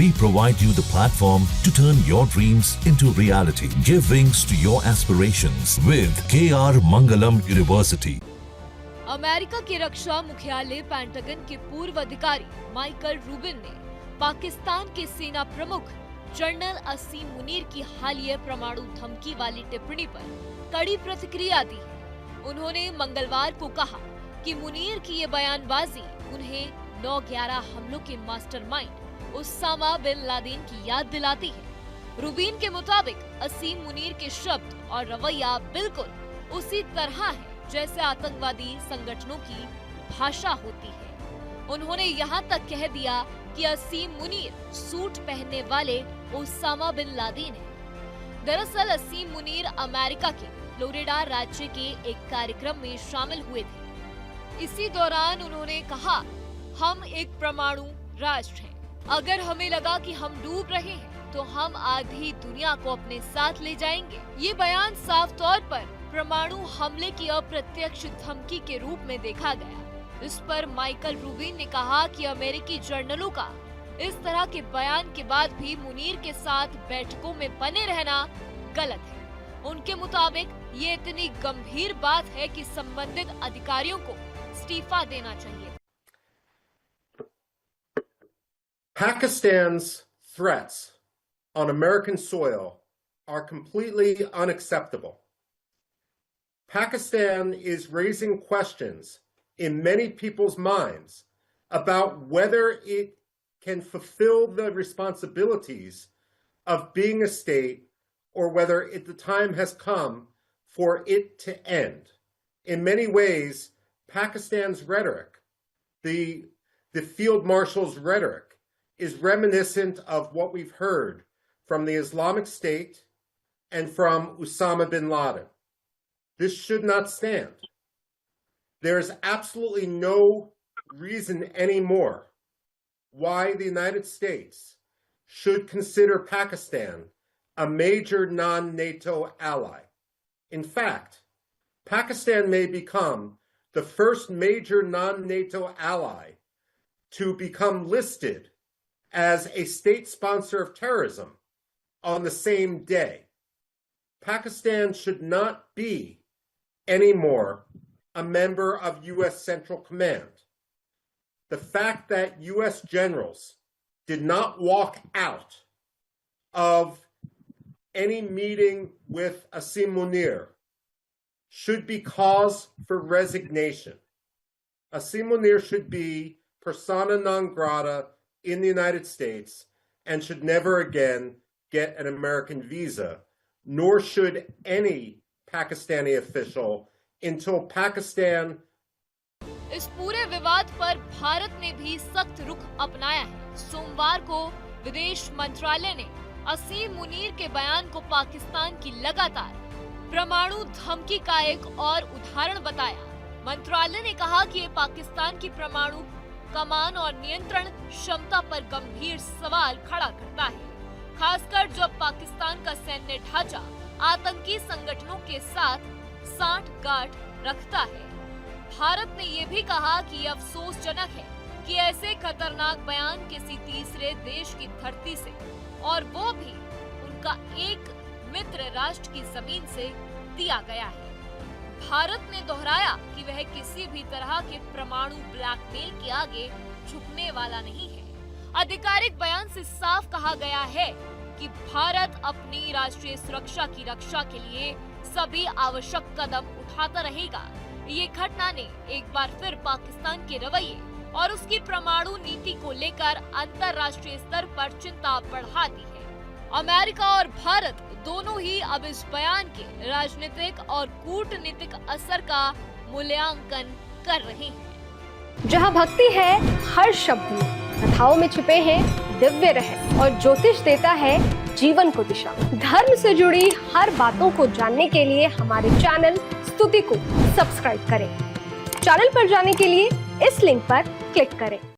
We provide you the platform to turn your dreams into reality. Give wings to your aspirations with KR Mangalam University. America के रक्षा मुख्यालय pentagon के पूर्व अधिकारी Michael Rubin ने पाकिस्तान के सेना प्रमुख जनरल असीम मुनीर की हालिया परमाणु धमकी वाली टिप्पणी पर कड़ी प्रतिक्रिया दी है। उन्होंने मंगलवार को कहा कि मुनीर की ये बयानबाजी उन्हें 9/11 हमलों के मास्टरमाइंड उसामा बिन लादेन की याद दिलाती है। रूबिन के मुताबिक असीम मुनीर के शब्द और रवैया बिल्कुल उसी तरह है जैसे आतंकवादी संगठनों की भाषा होती है। उन्होंने यहाँ तक कह दिया कि असीम मुनीर सूट पहनने वाले उसामा बिन लादेन है। दरअसल असीम मुनीर अमेरिका के फ्लोरिडा राज्य के एक कार्यक्रम में शामिल हुए थे। इसी दौरान उन्होंने कहा, हम एक परमाणु राष्ट्र हैं। अगर हमें लगा कि हम डूब रहे हैं तो हम आधी दुनिया को अपने साथ ले जाएंगे। ये बयान साफ तौर पर परमाणु हमले की अप्रत्यक्ष धमकी के रूप में देखा गया। इस पर माइकल रूबिन ने कहा कि अमेरिकी जर्नलों का इस तरह के बयान के बाद भी मुनीर के साथ बैठकों में बने रहना गलत है। उनके मुताबिक ये इतनी गंभीर बात है कि संबंधित अधिकारियों को इस्तीफा देना चाहिए। Pakistan's threats on American soil are completely unacceptable. Pakistan is raising questions in many people's minds about whether it can fulfill the responsibilities of being a state or whether the time has come for it to end. In many ways, Pakistan's rhetoric, the field marshal's rhetoric, is reminiscent of what we've heard from the Islamic State and from Osama bin Laden. This should not stand. There is absolutely no reason anymore why the United States should consider Pakistan a major non-NATO ally. In fact, Pakistan may become the first major non-NATO ally to become listed as a state sponsor of terrorism on the same day. Pakistan should not be anymore a member of U.S. Central Command. The fact that U.S. generals did not walk out of any meeting with Asim Munir should be cause for resignation. Asim Munir should be persona non grata in the United States and should never again get an American visa, nor should any Pakistani official until Pakistan. इस पूरे विवाद पर भारत ने भी सख्त रुख अपनाया है। सोमवार को विदेश मंत्रालय ने असीम मुनीर के बयान को पाकिस्तान की लगातार परमाणु धमकी का एक और उदाहरण बताया। मंत्रालय ने कहा कि ये पाकिस्तान की परमाणु कमान और नियंत्रण क्षमता पर गंभीर सवाल खड़ा करता है, खासकर जब पाकिस्तान का सैन्य ढांचा आतंकी संगठनों के साथ सांठ-गांठ रखता है। भारत ने ये भी कहा कि अफसोसजनक है कि ऐसे खतरनाक बयान किसी तीसरे देश की धरती से, और वो भी उनका एक मित्र राष्ट्र की जमीन से दिया गया है। भारत ने दोहराया कि वह किसी भी तरह के परमाणु ब्लैकमेल के आगे झुकने वाला नहीं है। आधिकारिक बयान से साफ कहा गया है कि भारत अपनी राष्ट्रीय सुरक्षा की रक्षा के लिए सभी आवश्यक कदम उठाता रहेगा। ये घटना ने एक बार फिर पाकिस्तान के रवैये और उसकी परमाणु नीति को लेकर अंतर्राष्ट्रीय स्तर पर चिंता बढ़ा दी है। अमेरिका और भारत दोनों ही अब इस बयान के राजनीतिक और कूटनीतिक असर का मूल्यांकन कर रहे हैं। जहां भक्ति है हर शब्द में, कथाओं में छुपे हैं दिव्य रहस्य और ज्योतिष देता है जीवन को दिशा। धर्म से जुड़ी हर बातों को जानने के लिए हमारे चैनल स्तुति को सब्सक्राइब करें। चैनल पर जाने के लिए इस लिंक पर क्लिक करें।